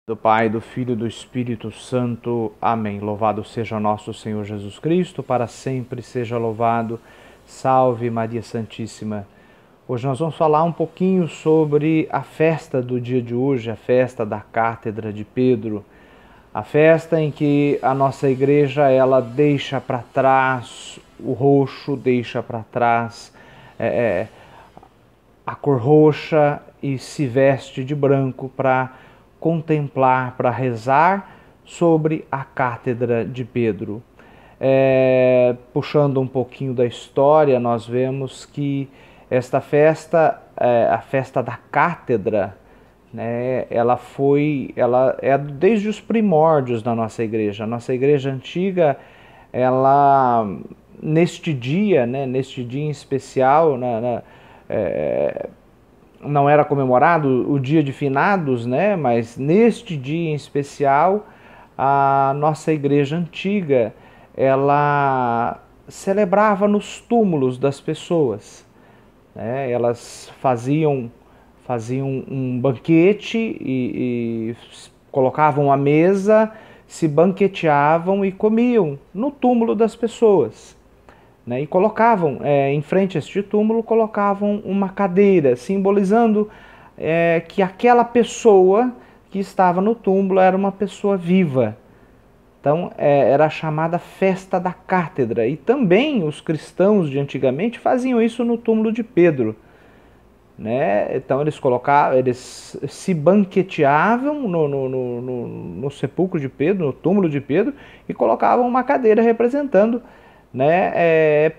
Do Pai, do Filho e do Espírito Santo. Amém. Louvado seja nosso Senhor Jesus Cristo, para sempre seja louvado. Salve Maria Santíssima. Hoje nós vamos falar um pouquinho sobre a festa do dia de hoje, a festa da Cátedra de Pedro. A festa em que a nossa igreja ela deixa para trás o roxo, deixa para trás a cor roxa e se veste de branco para contemplar, para rezar sobre a Cátedra de Pedro. Puxando um pouquinho da história, nós vemos que esta festa, a festa da Cátedra, né, ela é desde os primórdios da nossa igreja. A nossa igreja antiga, ela neste dia em especial, não era comemorado o dia de finados, né? Mas neste dia em especial, a nossa igreja antiga, ela celebrava nos túmulos das pessoas, né? Elas faziam um banquete e colocavam a mesa, se banqueteavam e comiam no túmulo das pessoas. Né, e colocavam, em frente a este túmulo, colocavam uma cadeira, simbolizando que aquela pessoa que estava no túmulo era uma pessoa viva. Então, era a chamada festa da Cátedra. E também os cristãos de antigamente faziam isso no túmulo de Pedro. Né? Então, eles se banqueteavam no sepulcro de Pedro, no túmulo de Pedro, e colocavam uma cadeira representando, né,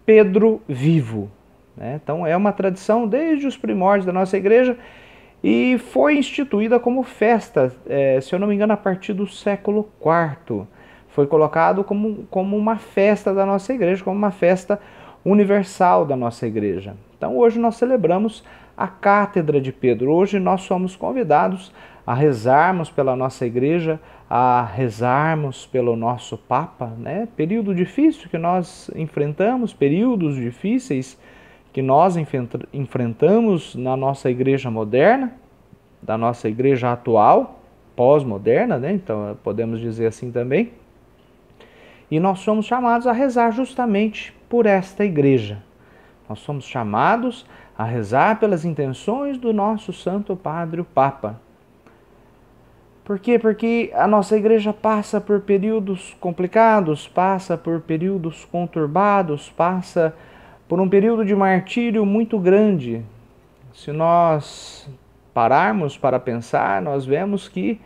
Pedro vivo. Né? Então é uma tradição desde os primórdios da nossa igreja e foi instituída como festa, se eu não me engano, a partir do século IV. Foi colocado como uma festa da nossa igreja, como uma festa universal da nossa igreja. Então hoje nós celebramos a Cátedra de Pedro. Hoje nós somos convidados a rezarmos pela nossa igreja, a rezarmos pelo nosso Papa, né? Período difícil que nós enfrentamos, períodos difíceis que nós enfrentamos na nossa igreja moderna, da nossa igreja atual, pós-moderna, né? Então podemos dizer assim também. E nós somos chamados a rezar justamente por esta igreja. Nós somos chamados a rezar pelas intenções do nosso Santo Padre, o Papa. Por quê? Porque a nossa igreja passa por períodos complicados, passa por períodos conturbados, passa por um período de martírio muito grande. Se nós pararmos para pensar, nós vemos que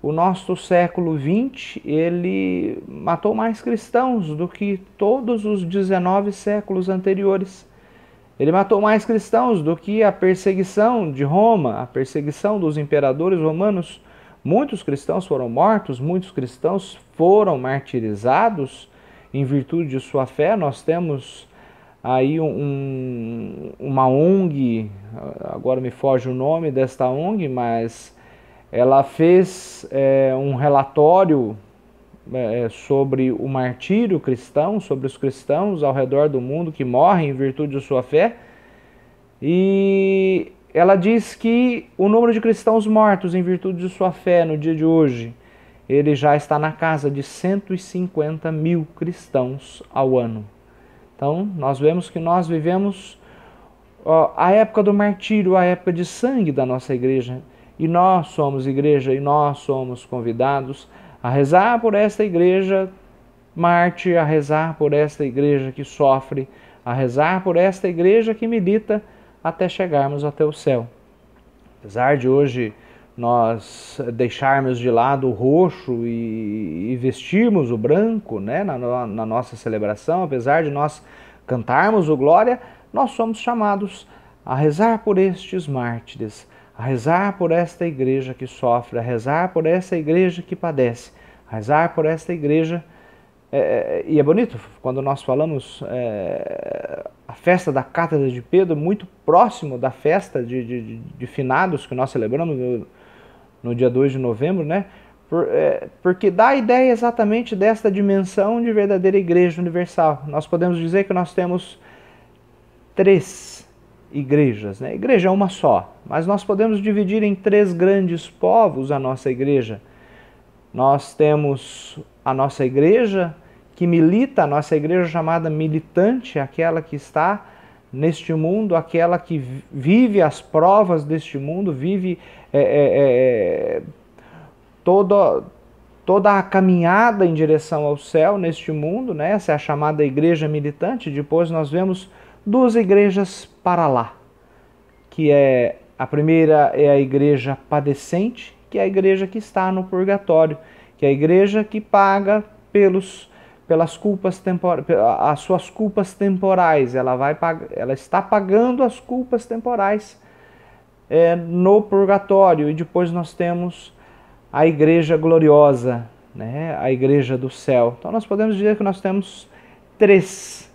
o nosso século XX, ele matou mais cristãos do que todos os 19 séculos anteriores. Ele matou mais cristãos do que a perseguição de Roma, a perseguição dos imperadores romanos. Muitos cristãos foram mortos, muitos cristãos foram martirizados em virtude de sua fé. Nós temos aí uma ONG, agora me foge o nome desta ONG, mas ela fez um relatório sobre o martírio cristão, sobre os cristãos ao redor do mundo que morrem em virtude de sua fé. E ela diz que o número de cristãos mortos em virtude de sua fé no dia de hoje, ele já está na casa de 150 mil cristãos ao ano. Então, nós vemos que nós vivemos a época do martírio, a época de sangue da nossa igreja. E nós somos igreja e nós somos convidados a rezar por esta igreja mártir, a rezar por esta igreja que sofre, a rezar por esta igreja que milita até chegarmos até o céu. Apesar de hoje nós deixarmos de lado o roxo e vestirmos o branco, né, na nossa celebração, apesar de nós cantarmos o Glória, nós somos chamados a rezar por estes mártires, a rezar por esta igreja que sofre, a rezar por esta igreja que padece, a rezar por esta igreja. E é bonito quando nós falamos a festa da Cátedra de Pedro, muito próximo da festa de finados que nós celebramos no dia 2 de novembro, né? Porque dá a ideia exatamente desta dimensão de verdadeira igreja universal. Nós podemos dizer que nós temos três igrejas, né? A igreja é uma só, mas nós podemos dividir em 3 grandes povos a nossa igreja. Nós temos a nossa igreja que milita, a nossa igreja chamada militante, aquela que está neste mundo, aquela que vive as provas deste mundo, vive toda a caminhada em direção ao céu neste mundo, né? Essa é a chamada igreja militante. Depois nós vemos 2 igrejas para lá, que é a primeira é a igreja padecente, que é a igreja que está no purgatório, que é a igreja que paga pelas culpas as suas culpas temporais. Ela está pagando as culpas temporais no purgatório. E depois nós temos a igreja gloriosa, né? A igreja do céu. Então nós podemos dizer que nós temos 3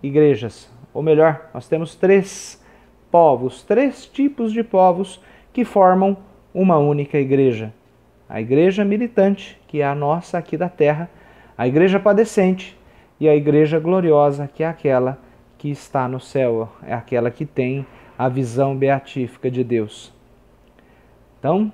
igrejas, ou melhor, nós temos 3 povos, 3 tipos de povos que formam uma única igreja. A igreja militante, que é a nossa aqui da terra, a igreja padecente e a igreja gloriosa, que é aquela que está no céu, é aquela que tem a visão beatífica de Deus. Então,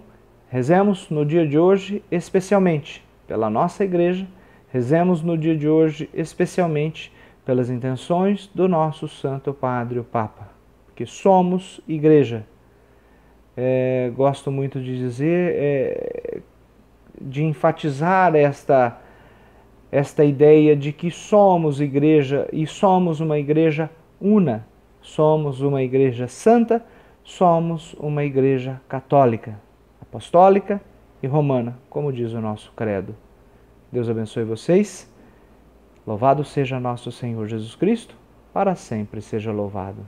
rezemos no dia de hoje especialmente pela nossa igreja, rezemos no dia de hoje especialmente pelas intenções do nosso Santo Padre, o Papa, porque somos igreja. Gosto muito de dizer, de enfatizar esta ideia de que somos igreja e somos uma igreja una, somos uma igreja santa, somos uma igreja católica, apostólica e romana, como diz o nosso credo. Deus abençoe vocês. Louvado seja nosso Senhor Jesus Cristo, para sempre seja louvado.